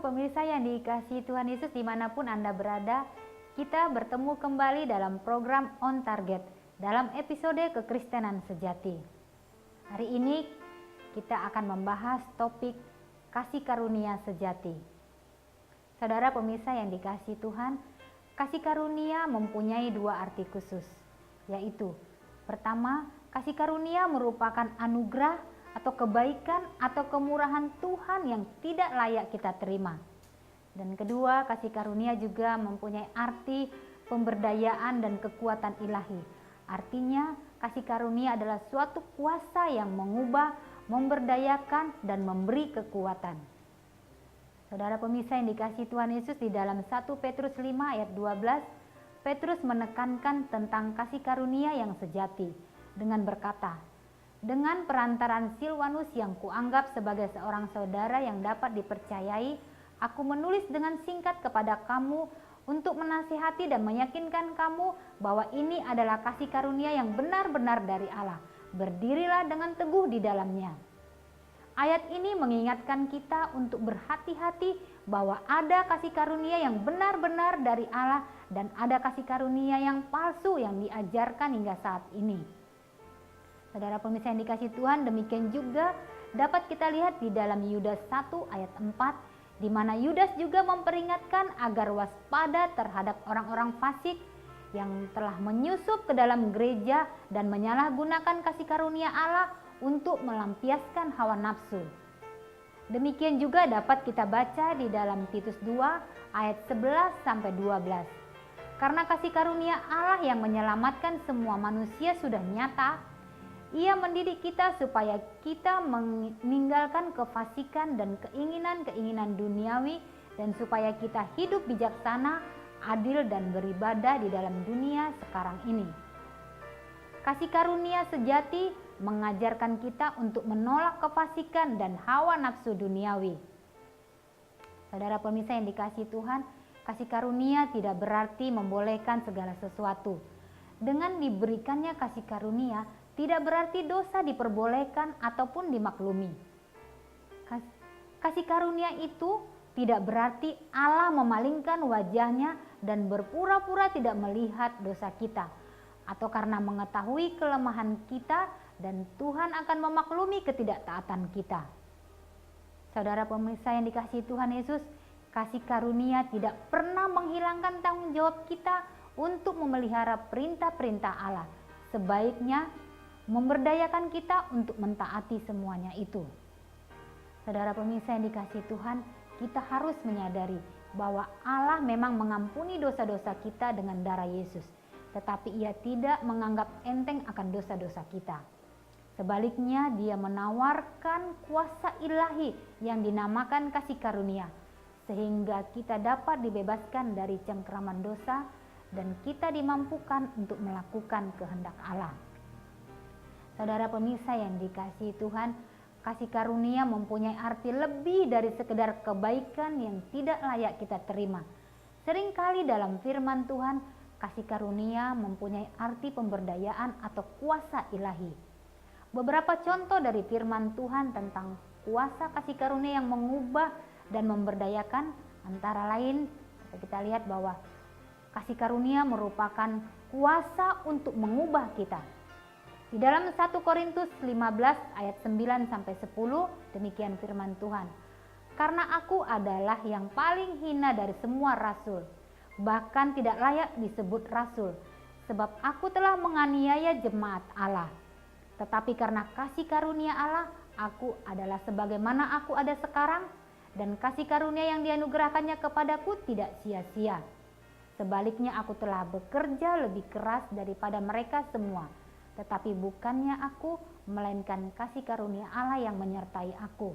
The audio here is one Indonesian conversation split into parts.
pemirsa yang dikasihi Tuhan Yesus dimanapun Anda berada, kita bertemu kembali dalam program On Target dalam episode Kekristenan Sejati. Hari ini kita akan membahas topik kasih karunia sejati. Saudara pemirsa yang dikasihi Tuhan, kasih karunia mempunyai dua arti khusus, yaitu pertama, kasih karunia merupakan anugerah atau kebaikan atau kemurahan Tuhan yang tidak layak kita terima. Dan kedua, kasih karunia juga mempunyai arti pemberdayaan dan kekuatan ilahi. Artinya, kasih karunia adalah suatu kuasa yang mengubah, memberdayakan, dan memberi kekuatan. Saudara pemirsa yang dikasihi Tuhan Yesus, di dalam 1 Petrus 5 ayat 12, Petrus menekankan tentang kasih karunia yang sejati dengan berkata, dengan perantaran Silwanus yang kuanggap sebagai seorang saudara yang dapat dipercayai, aku menulis dengan singkat kepada kamu untuk menasihati dan meyakinkan kamu bahwa ini adalah kasih karunia yang benar-benar dari Allah. Berdirilah dengan teguh di dalamnya. Ayat ini mengingatkan kita untuk berhati-hati bahwa ada kasih karunia yang benar-benar dari Allah dan ada kasih karunia yang palsu yang diajarkan hingga saat ini. Saudara pemirsa yang dikasihi Tuhan, demikian juga dapat kita lihat di dalam Yudas 1 ayat 4, di mana Yudas juga memperingatkan agar waspada terhadap orang-orang fasik yang telah menyusup ke dalam gereja dan menyalahgunakan kasih karunia Allah untuk melampiaskan hawa nafsu. Demikian juga dapat kita baca di dalam Titus 2 ayat 11 sampai 12. Karena kasih karunia Allah yang menyelamatkan semua manusia sudah nyata, Ia mendidik kita supaya kita meninggalkan kefasikan dan keinginan-keinginan duniawi dan supaya kita hidup bijaksana, adil dan beribadah di dalam dunia sekarang ini. Kasih karunia sejati mengajarkan kita untuk menolak kefasikan dan hawa nafsu duniawi. Saudara pemirsa yang dikasihi Tuhan, kasih karunia tidak berarti membolehkan segala sesuatu. Dengan diberikannya kasih karunia, tidak berarti dosa diperbolehkan ataupun dimaklumi. Kasih karunia itu tidak berarti Allah memalingkan wajahnya dan berpura-pura tidak melihat dosa kita, atau karena mengetahui kelemahan kita dan Tuhan akan memaklumi ketidaktaatan kita. Saudara pemirsa yang dikasihi Tuhan Yesus, kasih karunia tidak pernah menghilangkan tanggung jawab kita untuk memelihara perintah-perintah Allah. Sebaiknya memberdayakan kita untuk mentaati semuanya itu. Saudara pemirsa yang dikasihi Tuhan, kita harus menyadari bahwa Allah memang mengampuni dosa-dosa kita dengan darah Yesus, tetapi Ia tidak menganggap enteng akan dosa-dosa kita. Sebaliknya, Dia menawarkan kuasa ilahi yang dinamakan kasih karunia, sehingga kita dapat dibebaskan dari cengkraman dosa dan kita dimampukan untuk melakukan kehendak Allah. Saudara pemirsa yang dikasihi Tuhan, kasih karunia mempunyai arti lebih dari sekedar kebaikan yang tidak layak kita terima. Seringkali dalam firman Tuhan, kasih karunia mempunyai arti pemberdayaan atau kuasa ilahi. Beberapa contoh dari firman Tuhan tentang kuasa kasih karunia yang mengubah dan memberdayakan antara lain, kita lihat bahwa kasih karunia merupakan kuasa untuk mengubah kita. Di dalam 1 Korintus 15 ayat 9 sampai 10, demikian firman Tuhan. Karena aku adalah yang paling hina dari semua rasul, bahkan tidak layak disebut rasul, sebab aku telah menganiaya jemaat Allah. Tetapi karena kasih karunia Allah, aku adalah sebagaimana aku ada sekarang, dan kasih karunia yang dianugerahkannya kepadaku tidak sia-sia. Sebaliknya aku telah bekerja lebih keras daripada mereka semua. Tetapi bukannya aku, melainkan kasih karunia Allah yang menyertai aku.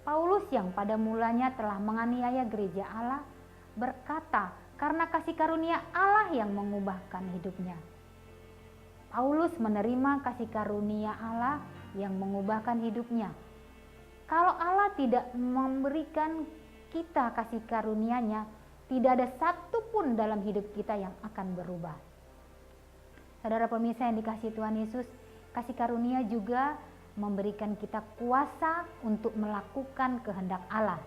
Paulus yang pada mulanya telah menganiaya gereja Allah, berkata karena kasih karunia Allah yang mengubahkan hidupnya. Paulus menerima kasih karunia Allah yang mengubahkan hidupnya. Kalau Allah tidak memberikan kita kasih karunia-Nya, tidak ada satupun dalam hidup kita yang akan berubah. Saudara pemirsa yang dikasihi Tuhan Yesus, kasih karunia juga memberikan kita kuasa untuk melakukan kehendak Allah.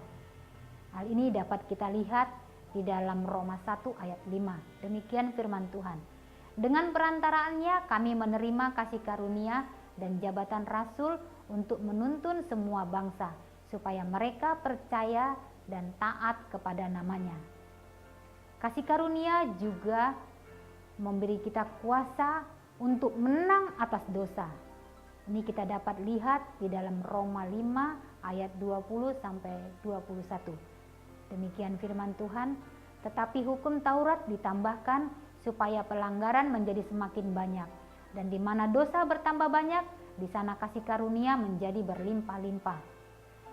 Hal ini dapat kita lihat di dalam Roma 1 ayat 5. Demikian firman Tuhan. Dengan perantaraannya kami menerima kasih karunia dan jabatan rasul untuk menuntun semua bangsa, supaya mereka percaya dan taat kepada namanya. Kasih karunia juga memberi kita kuasa untuk menang atas dosa. Ini kita dapat lihat di dalam Roma 5 ayat 20 sampai 21. Demikian firman Tuhan, tetapi hukum Taurat ditambahkan supaya pelanggaran menjadi semakin banyak, dan di mana dosa bertambah banyak, di sana kasih karunia menjadi berlimpah-limpah.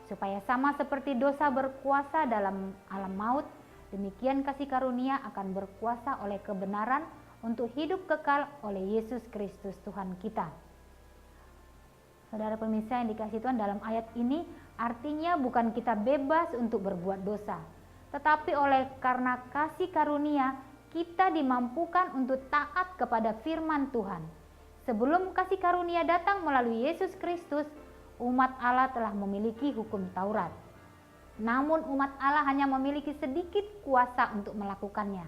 Supaya sama seperti dosa berkuasa dalam alam maut, demikian kasih karunia akan berkuasa oleh kebenaran untuk hidup kekal oleh Yesus Kristus Tuhan kita. Saudara pemirsa yang dikasihi Tuhan, dalam ayat ini artinya bukan kita bebas untuk berbuat dosa, tetapi oleh karena kasih karunia kita dimampukan untuk taat kepada firman Tuhan. Sebelum kasih karunia datang melalui Yesus Kristus, umat Allah telah memiliki hukum Taurat. Namun umat Allah hanya memiliki sedikit kuasa untuk melakukannya.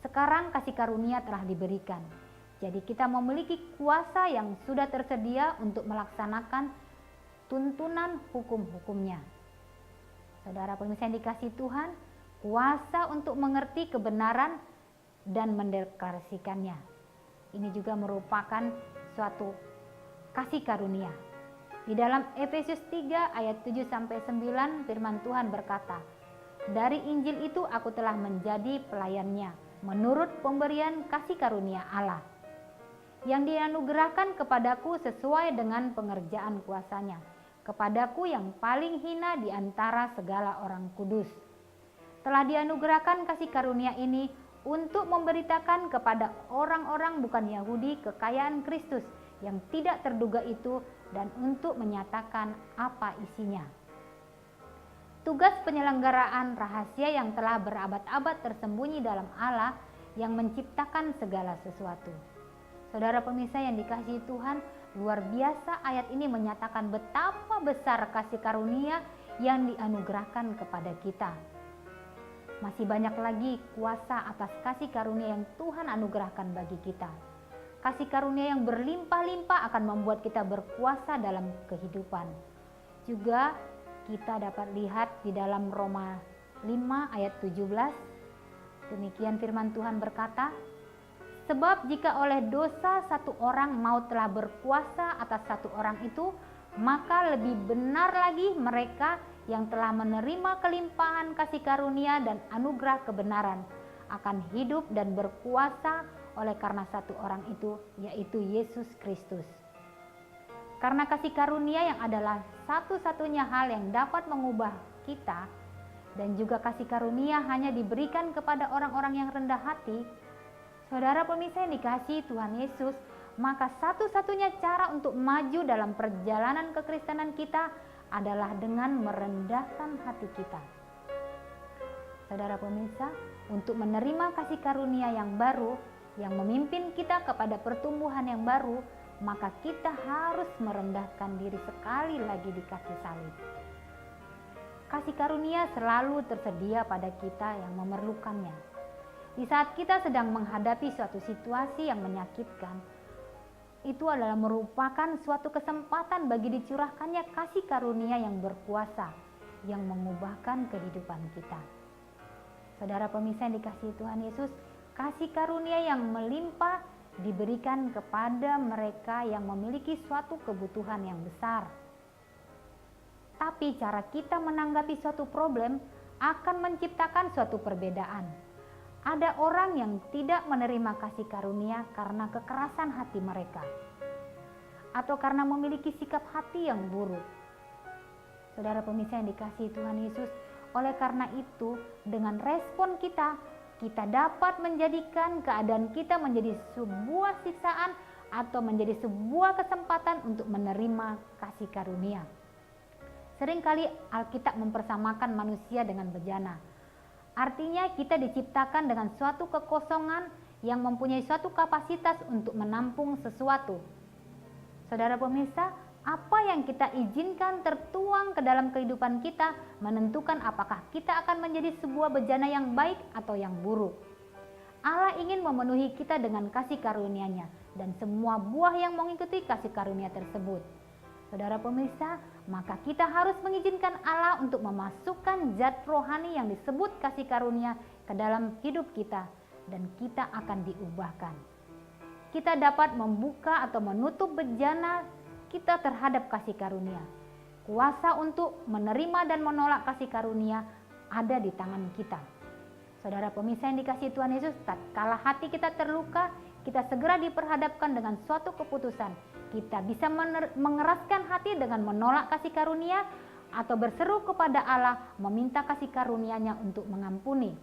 Sekarang kasih karunia telah diberikan. Jadi kita memiliki kuasa yang sudah tersedia untuk melaksanakan tuntunan hukum-hukumnya. Saudara pemirsa yang dikasihi Tuhan, kuasa untuk mengerti kebenaran dan mendeklarasikannya. Ini juga merupakan suatu kasih karunia. Di dalam Efesus 3 ayat 7 sampai 9 firman Tuhan berkata, "Dari Injil itu aku telah menjadi pelayannya menurut pemberian kasih karunia Allah yang dianugerahkan kepadaku sesuai dengan pengerjaan kuasanya, kepadaku yang paling hina di antara segala orang kudus. Telah dianugerahkan kasih karunia ini untuk memberitakan kepada orang-orang bukan Yahudi kekayaan Kristus yang tidak terduga itu dan untuk menyatakan apa isinya." Tugas penyelenggaraan rahasia yang telah berabad-abad tersembunyi dalam Allah yang menciptakan segala sesuatu. Saudara pemirsa yang dikasihi Tuhan, luar biasa ayat ini menyatakan betapa besar kasih karunia yang dianugerahkan kepada kita. Masih banyak lagi kuasa atas kasih karunia yang Tuhan anugerahkan bagi kita. Kasih karunia yang berlimpah-limpah akan membuat kita berkuasa dalam kehidupan. Juga kita dapat lihat di dalam Roma 5 ayat 17. Demikian firman Tuhan berkata, "Sebab jika oleh dosa satu orang maut telah berkuasa atas satu orang itu, maka lebih benar lagi mereka yang telah menerima kelimpahan kasih karunia dan anugerah kebenaran akan hidup dan berkuasa oleh karena satu orang itu, yaitu Yesus Kristus." Karena kasih karunia yang adalah satu-satunya hal yang dapat mengubah kita, dan juga kasih karunia hanya diberikan kepada orang-orang yang rendah hati, saudara pemirsa yang dikasihi Tuhan Yesus, maka satu-satunya cara untuk maju dalam perjalanan kekristenan kita adalah dengan merendahkan hati kita. Saudara pemirsa, untuk menerima kasih karunia yang baru yang memimpin kita kepada pertumbuhan yang baru, maka kita harus merendahkan diri sekali lagi di kaki salib. Kasih karunia selalu tersedia pada kita yang memerlukannya. Di saat kita sedang menghadapi suatu situasi yang menyakitkan, itu adalah merupakan suatu kesempatan bagi dicurahkannya kasih karunia yang berkuasa, yang mengubahkan kehidupan kita. Saudara pemirsa yang dikasihi Tuhan Yesus, kasih karunia yang melimpah diberikan kepada mereka yang memiliki suatu kebutuhan yang besar. Tapi cara kita menanggapi suatu problem akan menciptakan suatu perbedaan. Ada orang yang tidak menerima kasih karunia karena kekerasan hati mereka, atau karena memiliki sikap hati yang buruk. Saudara pemirsa yang dikasihi Tuhan Yesus, oleh karena itu dengan respon kita dapat menjadikan keadaan kita menjadi sebuah siksaan atau menjadi sebuah kesempatan untuk menerima kasih karunia. Seringkali Alkitab mempersamakan manusia dengan bejana. Artinya kita diciptakan dengan suatu kekosongan yang mempunyai suatu kapasitas untuk menampung sesuatu. Saudara pemirsa, Apa yang kita izinkan tertuang ke dalam kehidupan kita menentukan apakah kita akan menjadi sebuah bejana yang baik atau yang buruk. Allah ingin memenuhi kita dengan kasih karunia-Nya dan semua buah yang mengikuti kasih karunia tersebut. Saudara pemirsa, maka kita harus mengizinkan Allah untuk memasukkan zat rohani yang disebut kasih karunia ke dalam hidup kita dan kita akan diubahkan. Kita dapat membuka atau menutup bejana kita terhadap kasih karunia. Kuasa untuk menerima dan menolak kasih karunia ada di tangan kita. Saudara pemirsa yang dikasihi Tuhan Yesus, tatkala hati kita terluka, kita segera diperhadapkan dengan suatu keputusan. Kita bisa mengeraskan hati dengan menolak kasih karunia atau berseru kepada Allah meminta kasih karunia-Nya untuk mengampuni.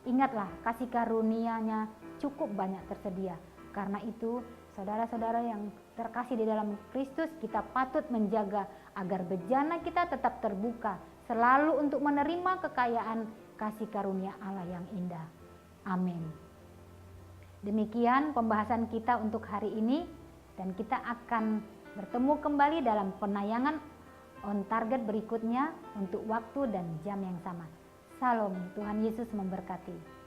Ingatlah, kasih karunia-Nya cukup banyak tersedia. Karena itu, saudara-saudara yang terkasih di dalam Kristus, kita patut menjaga agar bejana kita tetap terbuka, selalu untuk menerima kekayaan kasih karunia Allah yang indah. Amin. Demikian pembahasan kita untuk hari ini, dan kita akan bertemu kembali dalam penayangan On Target berikutnya untuk waktu dan jam yang sama. Salam, Tuhan Yesus memberkati.